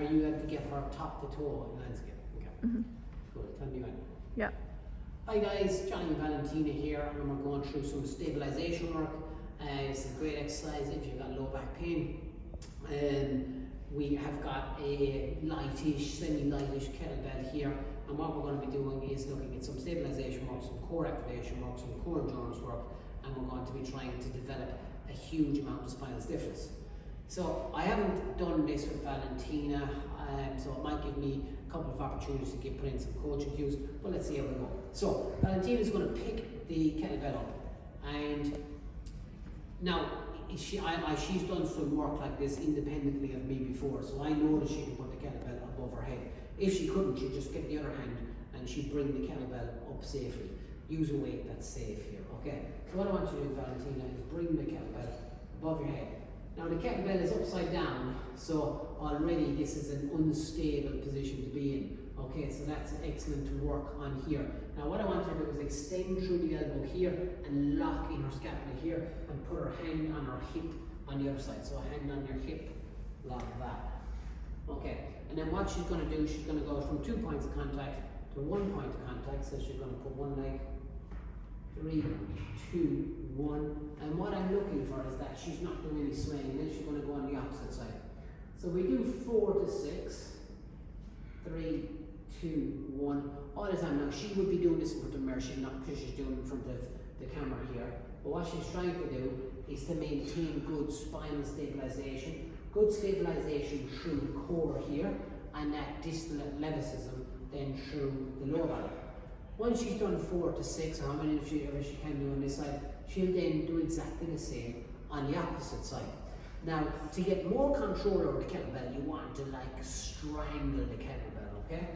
are you able to get her top to toe in landscape? Okay. Cool, tell me when. Yeah. Hi guys, Johnny and Valentina here, and we're going through some stabilisation work. It's a great exercise if you've got low back pain. We have got a lightish, semi-lightish kettlebell here, and what we're going to be doing is looking at some stabilisation work, some core activation work, some core endurance work, and we're going to be trying to develop a huge amount of spinal stiffness. So I haven't done this with Valentina, so it might give me a couple of opportunities to put in some coaching cues, but let's see how we go. So Valentina's going to pick the kettlebell up, and now she's done some work like this independently of me before, so I know that she can put the kettlebell above her head. If she couldn't, she'd just get the other hand and she'd bring the kettlebell up safely. Use a weight that's safe here, okay? So what I want you to do, Valentina, is bring the kettlebell above your head. Now the kettlebell is upside down, so already this is an unstable position to be in. Okay, so that's excellent to work on here. Now what I want her to do is extend through the elbow here and lock in her scapula here and put her hand on her hip on the other side. So a hand on your hip, like that. Okay, and then what she's going to do, she's going to go from 2 points of contact to 1 point of contact. So she's going to put one leg, 3, 2, 1. And what I'm looking for is that she's not doing any swaying, then she's going to go on the opposite side. So we do 4 to 6, 3, 2, 1. All the time. Now she would be doing this in front of the mirror, she's not, because she's doing it in front of the camera here. But what she's trying to do is to maintain good spinal stabilisation, good stabilisation through the core here, and that distal athleticism then through the lower body. Once she's done 4 to 6, or how many ever she can do on this side, she'll then do exactly the same on the opposite side. Now, to get more control over the kettlebell, you want to like strangle the kettlebell, okay?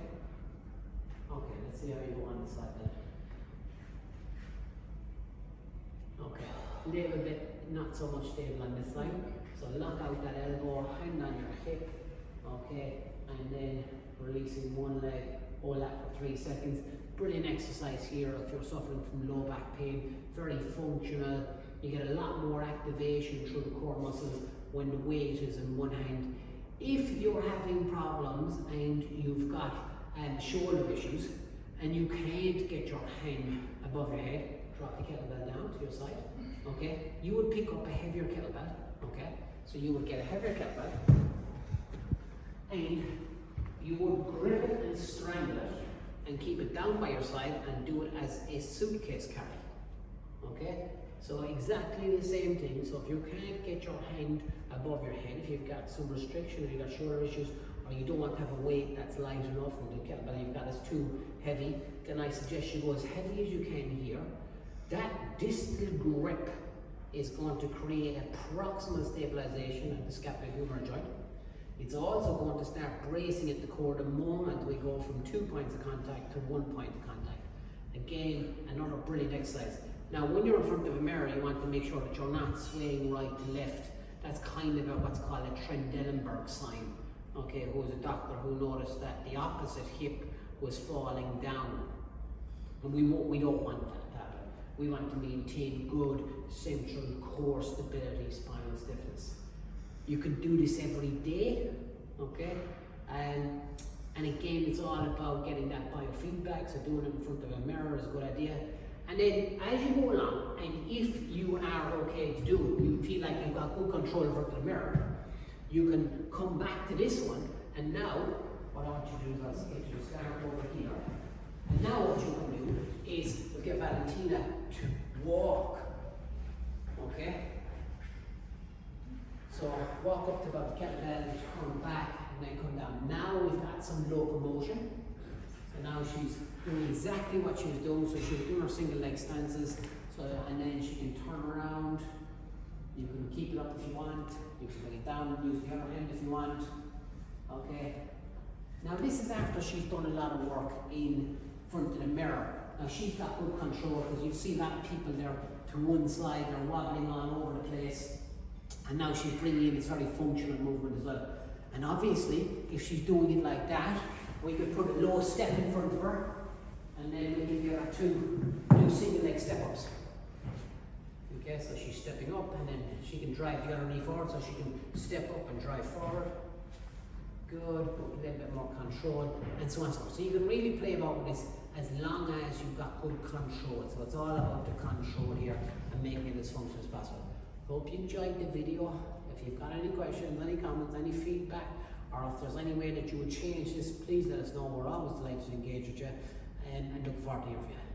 Okay, let's see how you go on this side then. Okay, a little bit not so much stable on this side. So lock out that elbow, hand on your hip, okay, and then releasing one leg, hold that for 3 seconds. Brilliant exercise here if you're suffering from low back pain, very functional. You get a lot more activation through the core muscles when the weight is in one hand. If you're having problems and you've got shoulder issues and you can't get your hand above your head, drop the kettlebell down to your side, okay? You would pick up a heavier kettlebell, okay? So you would get a heavier kettlebell and you would grip it and strangle it and keep it down by your side and do it as a suitcase carry, okay? So exactly the same thing. So if you can't get your hand above your head, if you've got some restriction, if you've got shoulder issues, or you don't want to have a weight that's light enough and the kettlebell you've got is too heavy, then I suggest you go as heavy as you can here. That distal grip is going to create a proximal stabilization of the scapulohumeral joint. It's also going to start bracing at the core the moment we go from 2 points of contact to 1 point of contact. Again, another brilliant exercise. Now, when you're in front of a mirror, you want to make sure that you're not swaying right to left. That's kind of what's called a Trendelenburg sign. Okay, who was a doctor who noticed that the opposite hip was falling down. And we don't want that to happen. We want to maintain good central core stability, spinal stiffness. You can do this every day, okay? And again, it's all about getting that biofeedback, so doing it in front of a mirror is a good idea. And then as you go along, and if you are okay to do it, you feel like you've got good control in front of the mirror, you can come back to this one, and now, what I want you to do is I'll get you to start over here. And now what you can do is we'll get Valentina to walk, okay? So walk up to about the kettlebell, come back, and then come down. Now we've got some locomotion. So now she's doing exactly what she was doing. So she was doing her single leg stances. So, and then she can turn around. You can keep it up if you want. You can bring it down and use the other hand if you want. Okay. Now this is after she's done a lot of work in front of the mirror. Now she's got good control because you see a lot of people there to one side, they're wobbling all over the place. And now she's bringing in this very functional movement as well. And obviously, if she's doing it like that, we could put a low step in front of her, and then we can give her two single leg step ups. Okay, so she's stepping up, and then she can drive the other knee forward, so she can step up and drive forward. good, but a little bit more control, and so on and so forth. So you can really play about with this as long as you've got good control. So it's all about the control here and making it as functional as possible. Hope you enjoyed the video. If you've got any questions, any comments, any feedback, or if there's any way that you would change this, please let us know. We're always delighted to engage with you, and look forward to hearing from you.